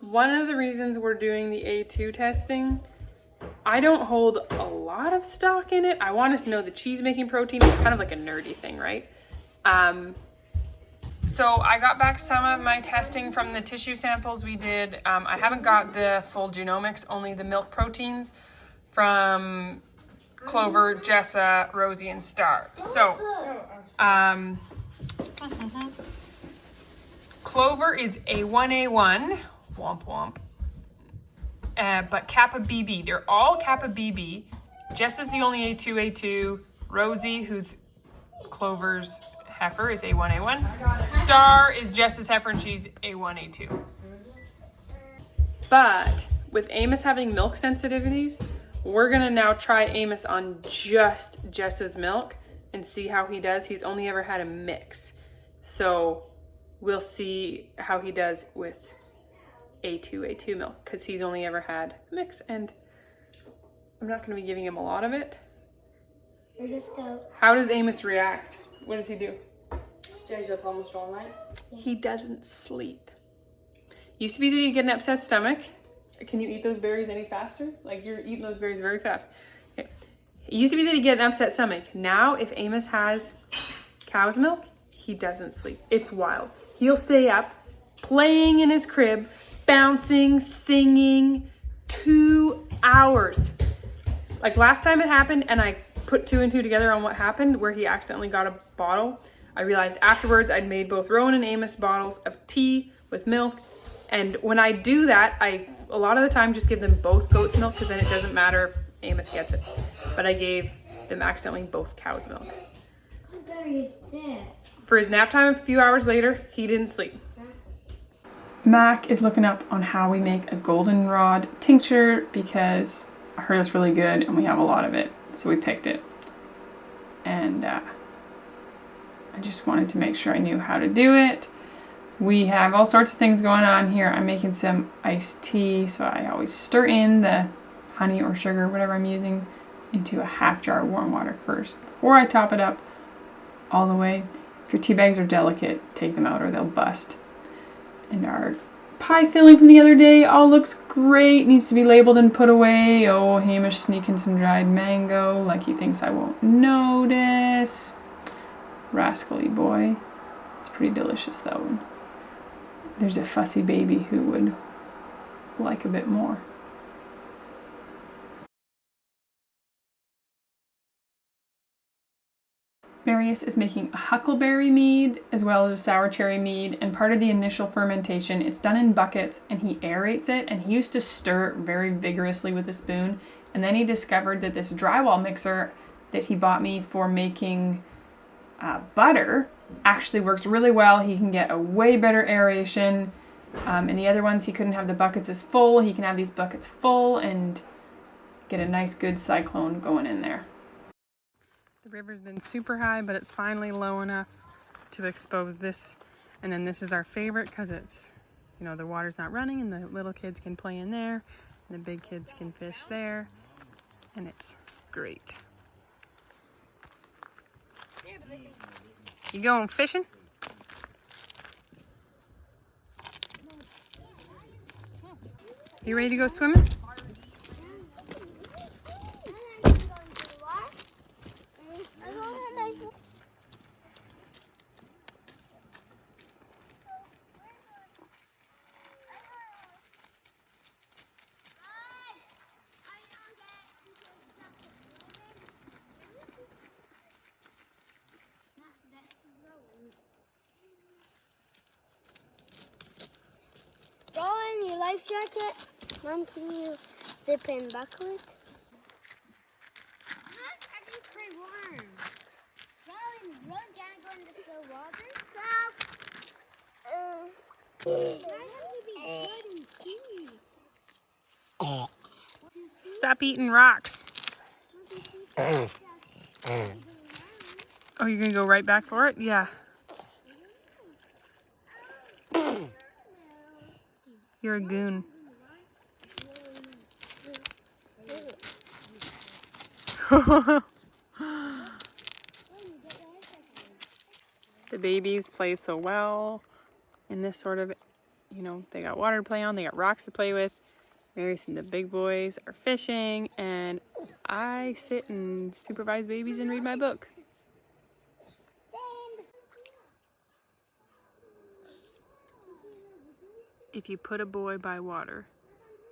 One of the reasons we're doing the A2 testing, I don't hold a lot of stock in it. I want to know the cheese making protein. It's kind of like a nerdy thing, right? So I got back some of my testing from the tissue samples we did. I haven't got the full genomics, only the milk proteins from Clover, Jessa, Rosie, and Star. So, Clover is A1A1, womp womp, but Kappa BB. They're all Kappa BB. Jessa's the only A2A2. Rosie, who's Clover's heifer, is A1A1. Star is Jessa's heifer, and she's A1A2. But with Amos having milk sensitivities, we're gonna now try Amos on just Jessa's milk and see how he does. He's only ever had a mix. So we'll see how he does with A2 milk, because he's only ever had a mix, and I'm not gonna be giving him a lot of it. How does Amos react? What does he do? Stays up almost all night. He doesn't sleep. Used to be that he'd get an upset stomach. Can you eat those berries any faster? Like, you're eating those berries very fast. Okay. It used to be that he'd get an upset stomach. Now, if Amos has cow's milk, he doesn't sleep. It's wild. He'll stay up, playing in his crib, bouncing, singing, 2 hours. Like last time it happened, and I put 2 and 2 together on what happened, where he accidentally got a bottle. I realized afterwards I'd made both Rowan and Amos bottles of tea with milk. And when I do that, I a lot of the time just give them both goat's milk, because then it doesn't matter if Amos gets it. But I gave them accidentally both cow's milk. What berry is this? For his nap time a few hours later, he didn't sleep. Mac is looking up on how we make a goldenrod tincture, because I heard it's really good and we have a lot of it. So we picked it. And I just wanted to make sure I knew how to do it. We have all sorts of things going on here. I'm making some iced tea, so I always stir in the honey or sugar, whatever I'm using, into a half jar of warm water first before I top it up all the way. If your tea bags are delicate, take them out or they'll bust. And our pie filling from the other day all looks great. Needs to be labeled and put away. Oh, Hamish sneaking some dried mango like he thinks I won't notice. Rascally boy. It's pretty delicious though. And there's a fussy baby who would like a bit more. Marius is making a huckleberry mead as well as a sour cherry mead, and part of the initial fermentation, it's done in buckets and he aerates it, and he used to stir it very vigorously with a spoon, and then he discovered that this drywall mixer that he bought me for making butter actually works really well. He can get a way better aeration, and the other ones he couldn't have the buckets as full. He can have these buckets full and get a nice good cyclone going in there. The river's been super high, but it's finally low enough to expose this. And then this is our favorite because it's, you know, the water's not running and the little kids can play in there and the big kids can fish there, and it's great. You going fishing? You ready to go swimming? Your life jacket? Mom, can you zip and buckle it? I can play warm. Run, Jack, go into the water. Stop eating rocks. Oh, you're gonna go right back for it? Yeah. You're a goon. The babies play so well in this sort of, you know, they got water to play on, they got rocks to play with. Marius and the big boys are fishing, and I sit and supervise babies and read my book. If you put a boy by water,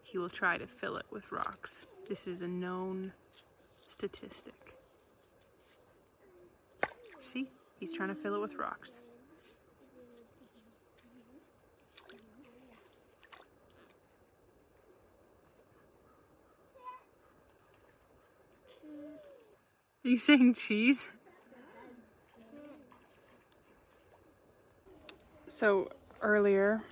he will try to fill it with rocks. This is a known statistic. See? He's trying to fill it with rocks. Are you saying cheese? So earlier,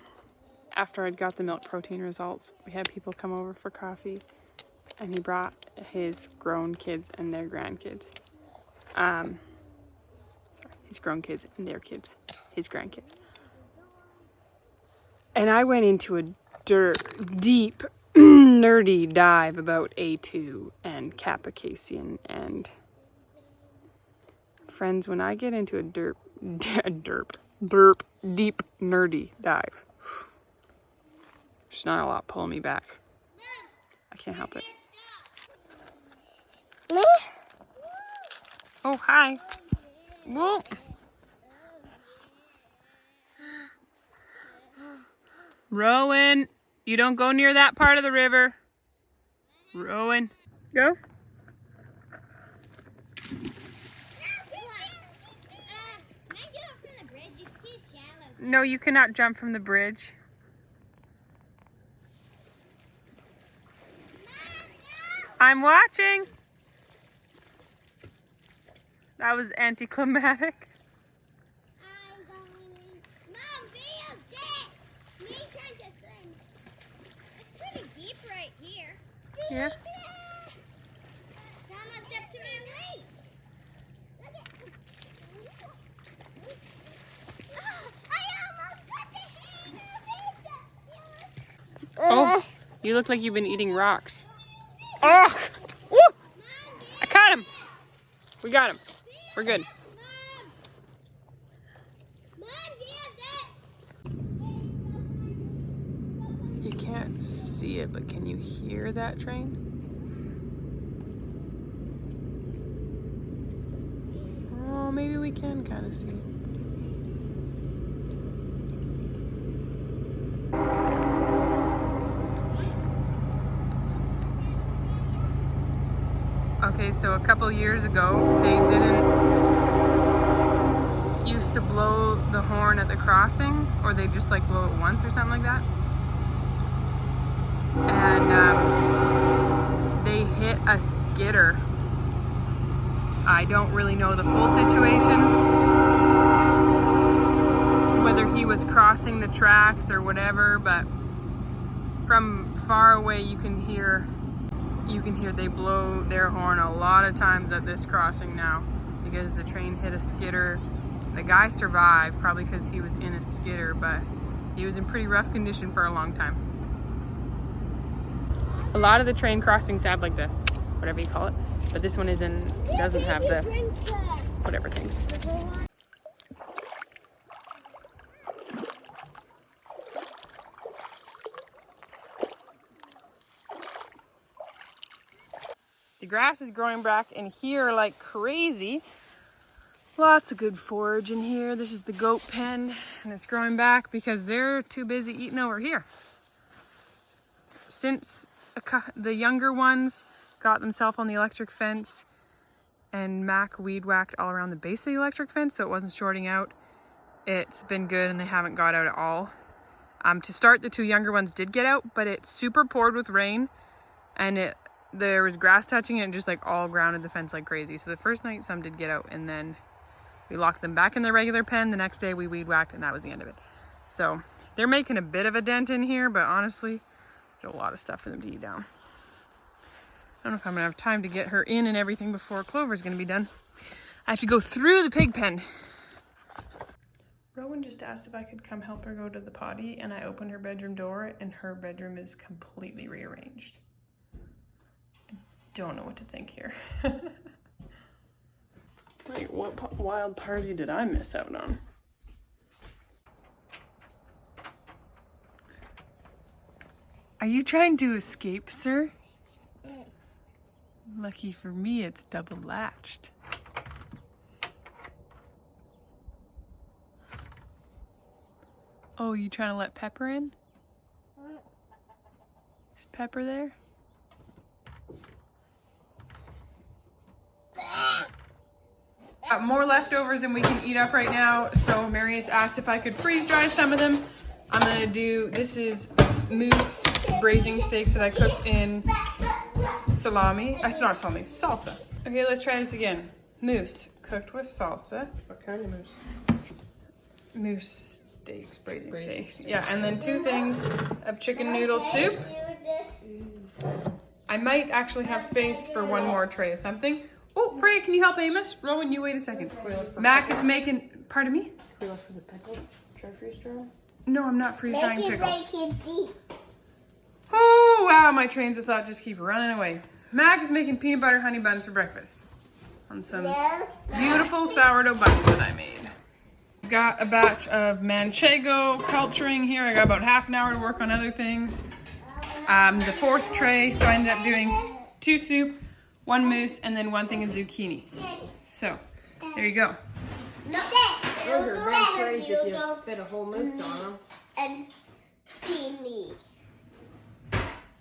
after I'd got the milk protein results, we had people come over for coffee, and he brought his grown kids and their grandkids. Sorry, his grown kids and their kids, his grandkids. And I went into a deep, nerdy dive about A2 and Capocasian. And friends, when I get into a deep, nerdy dive, there's not a lot pulling me back. I can't help it. Me? Oh, hi. Whoa. Rowan, you don't go near that part of the river. Rowan, go. Can I do it from the bridge? It's too shallow. No, you cannot jump from the bridge. I'm watching. That was anticlimactic. I'm going in. Mom, video this. Me trying to swim. It's pretty deep right here. Yeah. It's almost up to my waist. Look at. Oh, I almost got the hand of it. Oh, you look like you've been eating rocks. Oh, woo! I caught him. We got him. We're good. You can't see it, but can you hear that train? Oh, maybe we can kind of see it. Okay, so a couple years ago, they didn't used to blow the horn at the crossing, or they just like blow it once or something like that. And they hit a skidder. I don't really know the full situation, whether he was crossing the tracks or whatever, but from far away you can hear they blow their horn a lot of times at this crossing now because the train hit a skidder. The guy survived probably because he was in a skidder, but he was in pretty rough condition for a long time. A lot of the train crossings have like the whatever you call it, but this one doesn't have the whatever things. The grass is growing back in here like crazy. Lots of good forage in here. This is the goat pen, and it's growing back because they're too busy eating over here. Since the younger ones got themselves on the electric fence, and Mac weed whacked all around the base of the electric fence so it wasn't shorting out, it's been good and they haven't got out at all. To start, the two younger ones did get out, but it super poured with rain, and there was grass touching it and just like all grounded the fence like crazy. So the first night some did get out, and then we locked them back in their regular pen. The next day we weed whacked, and that was the end of it. So they're making a bit of a dent in here, but honestly, there's a lot of stuff for them to eat down. I don't know if I'm gonna have time to get her in and everything before Clover's gonna be done. I have to go through the pig pen. Rowan just asked if I could come help her go to the potty, and I opened her bedroom door, and her bedroom is completely rearranged. Don't know what to think here. Like, what wild party did I miss out on? Are you trying to escape, sir? Lucky for me, it's double latched. Oh, you trying to let Pepper in? Is Pepper there? Got more leftovers than we can eat up right now, so Marius asked if I could freeze dry some of them. I'm gonna do, this is moose braising steaks that I cooked in salami. Not salami, salsa. Okay, let's try this again. Moose cooked with salsa. What kind of moose? Moose steaks, braising steaks. Yeah, and then 2 things of chicken noodle soup. I might actually have space for 1 more tray of something. Oh, Freya, can you help Amos? Rowan, you wait a second. Mac is making, pardon me? We look for the pickles. Try freeze dry. No, I'm not freeze drying pickles. Make it deep. Oh, wow, my trains of thought just keep running away. Mac is making peanut butter honey buns for breakfast on some beautiful sourdough buns that I made. Got a batch of manchego culturing here. I got about half an hour to work on other things. The 4th tray, so I ended up doing 2 soup, 1 mousse, and then 1 thing of zucchini. So, there you go. Those are big trays if you fit a whole moose on them. And peony.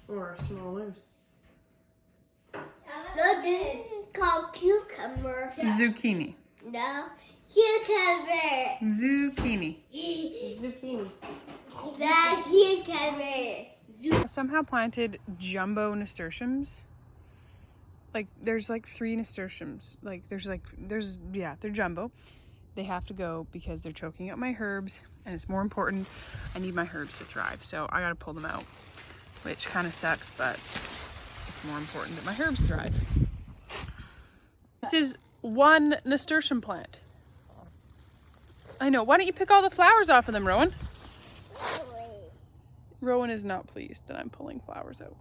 Or a small moose. No, this is called cucumber. Zucchini. No, cucumber. Zucchini. Zucchini. The cucumber. I somehow planted jumbo nasturtiums. Like, there's like 3 nasturtiums. They're jumbo. They have to go because they're choking out my herbs, and it's more important. I need my herbs to thrive, so I gotta pull them out, which kind of sucks, but it's more important that my herbs thrive. This is 1 nasturtium plant. I know. Why don't you pick all the flowers off of them, Rowan? Rowan is not pleased that I'm pulling flowers out.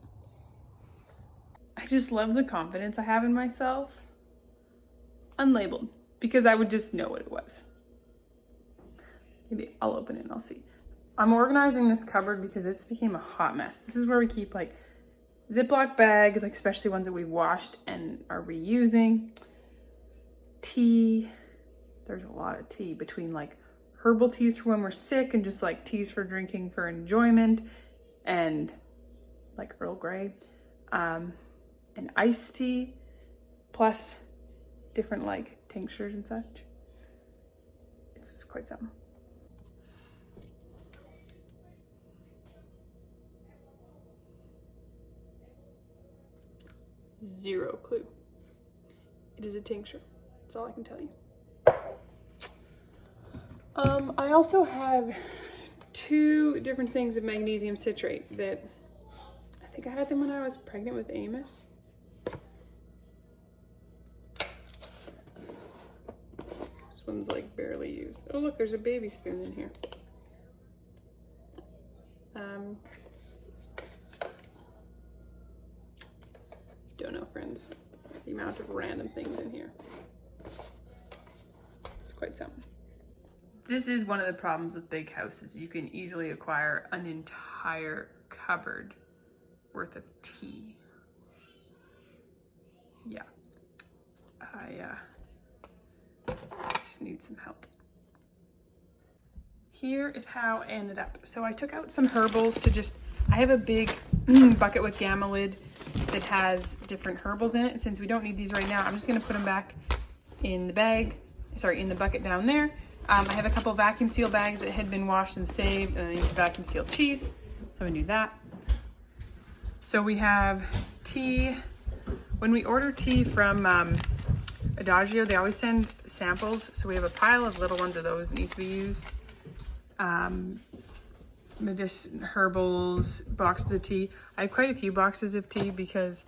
I just love the confidence I have in myself. Unlabeled, because I would just know what it was. Maybe I'll open it and I'll see. I'm organizing this cupboard because it's became a hot mess. This is where we keep like Ziploc bags, like especially ones that we've washed and are reusing. Tea. There's a lot of tea between like herbal teas for when we're sick and just like teas for drinking for enjoyment and like Earl Grey. And iced tea plus different like tinctures and such. It's quite something. Zero clue. It is a tincture. That's all I can tell you. I also have 2 different things of magnesium citrate that I think I had them when I was pregnant with Amos. This one's like barely used. Oh look, there's a baby spoon in here. Don't know, friends, the amount of random things in here. It's quite something. This is one of the problems with big houses. You can easily acquire an entire cupboard worth of tea. Yeah, I just need some help. Here is how I ended up. So I took out some herbals to just, I have a big bucket with gamma lid that has different herbals in it. Since we don't need these right now, I'm just gonna put them back in the bag, in the bucket down there. I have a couple vacuum seal bags that had been washed and saved, and I need to vacuum seal cheese, so I'm gonna do that. So we have tea. When we order tea from Adagio, they always send samples, so we have a pile of little ones of those that need to be used. Herbals, boxes of tea. I have quite a few boxes of tea because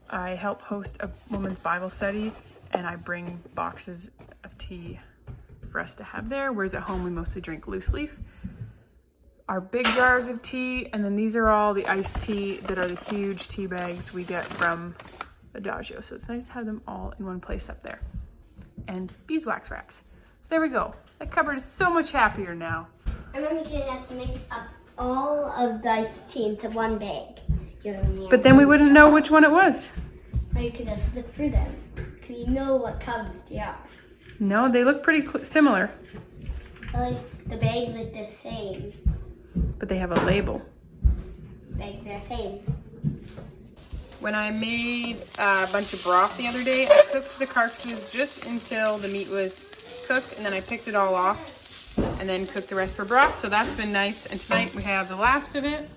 I help host a women's Bible study, and I bring boxes of tea for us to have there, whereas at home we mostly drink loose leaf. Our big jars of tea, and then these are all the iced tea that are the huge tea bags we get from Adagio. So it's nice to have them all in one place up there. And beeswax wraps. So there we go. That cupboard is so much happier now. I'm only going to mix up all of the iced tea into one bag. But then we wouldn't know which one it was. Or you could just look through them. Because you know what colors they are. No, they look pretty similar. Like, the bags look the same. But they have a label. Bags are the same. When I made a bunch of broth the other day, I cooked the carcasses just until the meat was cooked, and then I picked it all off and then cooked the rest for broth. So that's been nice. And tonight we have the last of it.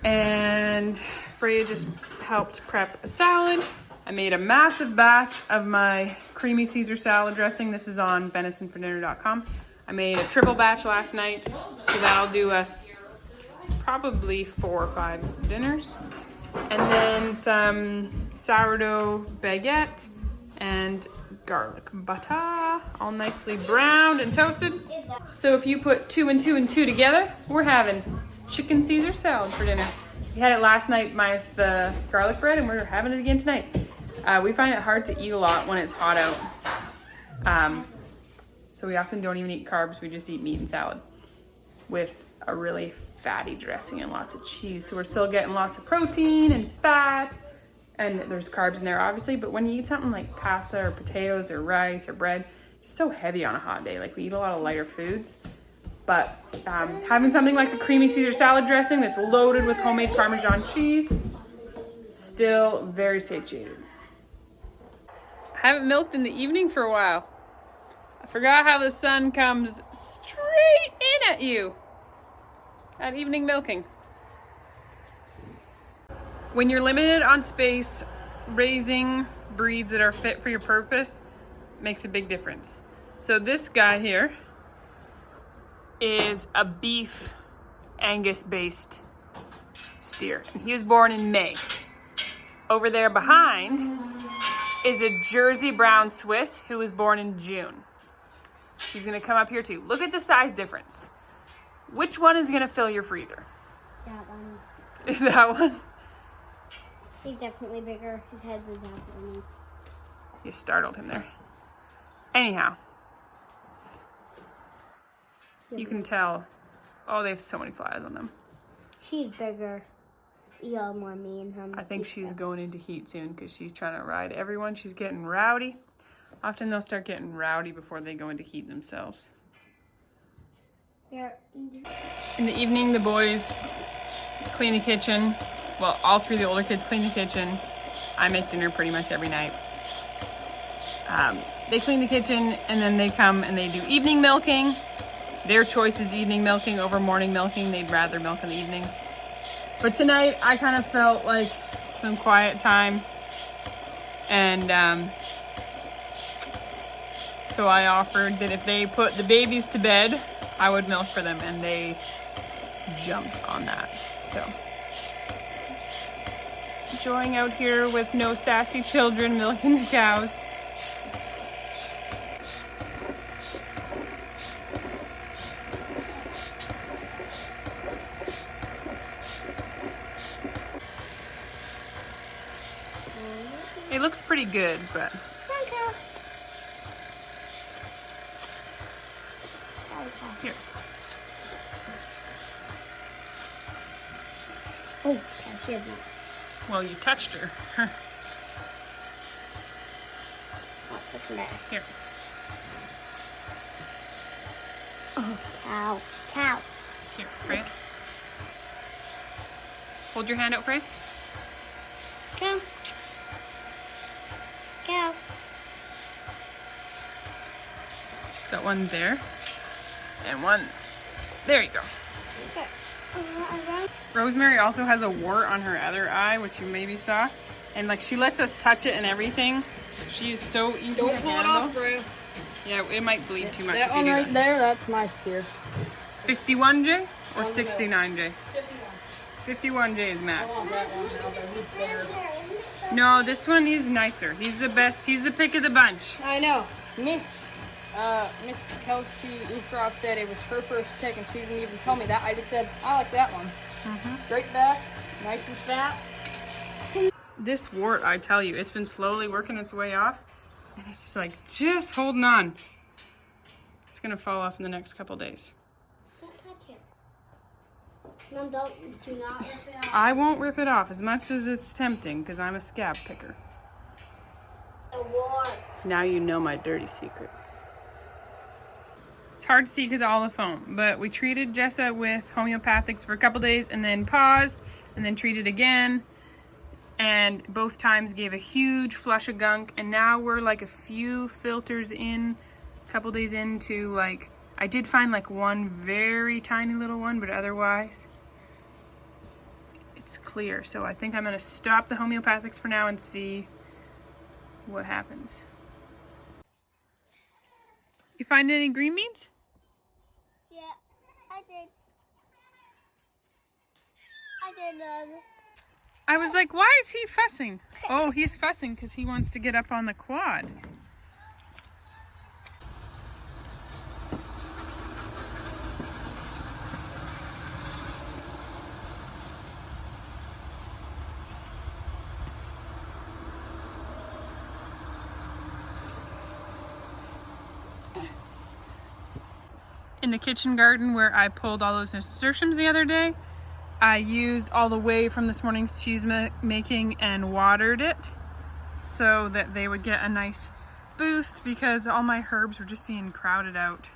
And Freya just helped prep a salad. I made a massive batch of my creamy Caesar salad dressing. This is on venisonfordinner.com. I made a triple batch last night, so that'll do us probably 4 or 5 dinners. And then some sourdough baguette and garlic butter, all nicely browned and toasted. So if you put 2 and 2 and 2 together, we're having chicken Caesar salad for dinner. We had it last night minus the garlic bread, and we're having it again tonight. We find it hard to eat a lot when it's hot out. So we often don't even eat carbs, we just eat meat and salad with a really fatty dressing and lots of cheese. So we're still getting lots of protein and fat, and there's carbs in there obviously, but when you eat something like pasta or potatoes or rice or bread, it's so heavy on a hot day. Like, we eat a lot of lighter foods. But having something like the creamy Caesar salad dressing that's loaded with homemade Parmesan cheese, still very satiated. I haven't milked in the evening for a while. I forgot how the sun comes straight in at you at evening milking. When you're limited on space, raising breeds that are fit for your purpose makes a big difference. So this guy here is a beef Angus based steer, and he was born in May. Over there behind is a Jersey Brown Swiss who was born in June. He's gonna come up here too. Look at the size difference. Which one is gonna fill your freezer? That one. That one? He's definitely bigger. His head is definitely. You startled him there. Anyhow, you can tell. Oh, they have so many flies on them. She's bigger. You all more me and him. I think she's going into heat soon because she's trying to ride everyone. She's getting rowdy. Often they'll start getting rowdy before they go into heat themselves. Yeah. In the evening, the boys clean the kitchen. Well, all 3 of the older kids clean the kitchen. I make dinner pretty much every night. They clean the kitchen, and then they come and they do evening milking. Their choice is evening milking over morning milking. They'd rather milk in the evenings. But tonight, I kind of felt like some quiet time. And so I offered that if they put the babies to bed, I would milk for them, and they jumped on that. So, enjoying out here with no sassy children milking the cows. It looks pretty good, but here. Oh, she has not. Well, you touched her. I'll touch her back. Here. Oh, cow. Cow. Here, Freya. Hold your hand out, Freya. Cow. Cow. She's got one there. And one. There you go. Okay. Rosemary also has a wart on her other eye, which you maybe saw. And like, she lets us touch it and everything. She is so easy to handle. Freya. Yeah, it might bleed too much. That if you one do right that. there, that's my steer. 51J or 69J? 51J is Max. That one out there, he's better. No, this one is nicer. He's the best. He's the pick of the bunch. I know. Miss Kelsey Ufroff said it was her first pick, and she didn't even tell me that. I just said, I like that one. Straight back, nice and fat. This wart, I tell you, it's been slowly working its way off. And it's like, just holding on. It's going to fall off in the next couple days. Don't touch it. Mom, do not rip it off. I won't rip it off as much as it's tempting because I'm a scab picker. Now you know my dirty secret. It's hard to see because of all the foam, but we treated Jessa with homeopathics for a couple days and then paused and then treated again. And both times gave a huge flush of gunk. And now we're like a few filters in, a couple days into like, I did find like one very tiny little one, but otherwise it's clear. So I think I'm gonna stop the homeopathics for now and see what happens. You find any green beans? Yeah, I did. I was like, why is he fussing? Oh, he's fussing because he wants to get up on the quad. In the kitchen garden where I pulled all those nasturtiums the other day, I used all the whey from this morning's cheese making and watered it so that they would get a nice boost because all my herbs were just being crowded out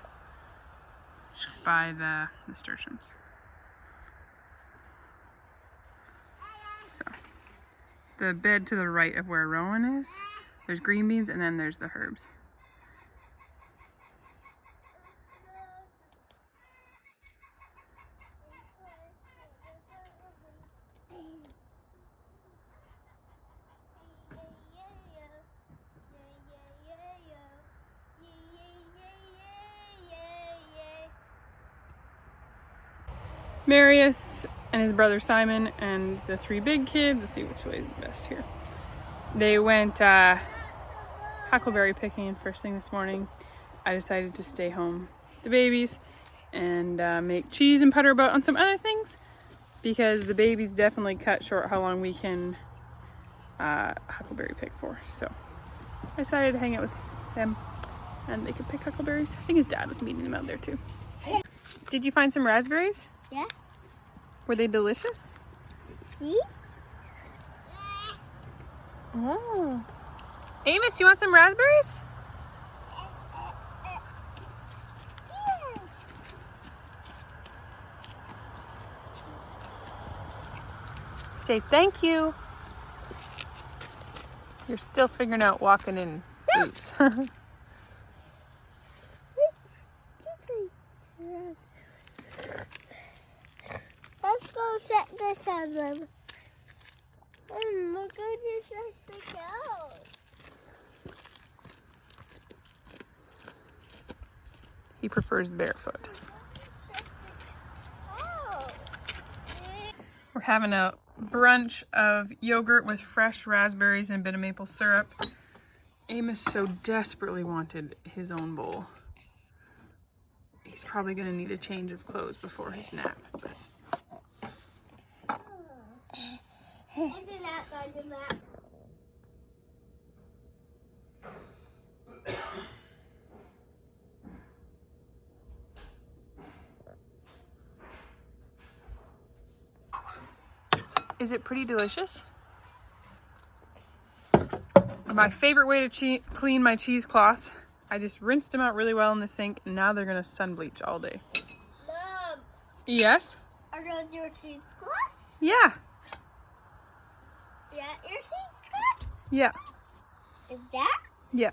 by the nasturtiums. So the bed to the right of where Rowan is, there's green beans and then there's the herbs. Marius and his brother Simon and the three big kids, let's see which way is the best here. They went huckleberry picking first thing this morning. I decided to stay home with the babies and make cheese and putter about on some other things because the babies definitely cut short how long we can huckleberry pick for. So I decided to hang out with them and they could pick huckleberries. I think his dad was meeting them out there too. Did you find some raspberries? Yeah. Were they delicious? See? Oh. Amos, you want some raspberries? Say thank you. You're still figuring out walking in boots. Let's go set the cows. We're going to set the cows. He prefers barefoot. We're having a brunch of yogurt with fresh raspberries and a bit of maple syrup. Amos so desperately wanted his own bowl. He's probably going to need a change of clothes before his nap. Is it pretty delicious? My favorite way to clean my cheesecloths, I just rinsed them out really well in the sink and now they're gonna sun bleach all day. Mom, Yes? are those your cheesecloths? Yeah. Yeah, your cheesecloths? Yeah. Is that? Yeah.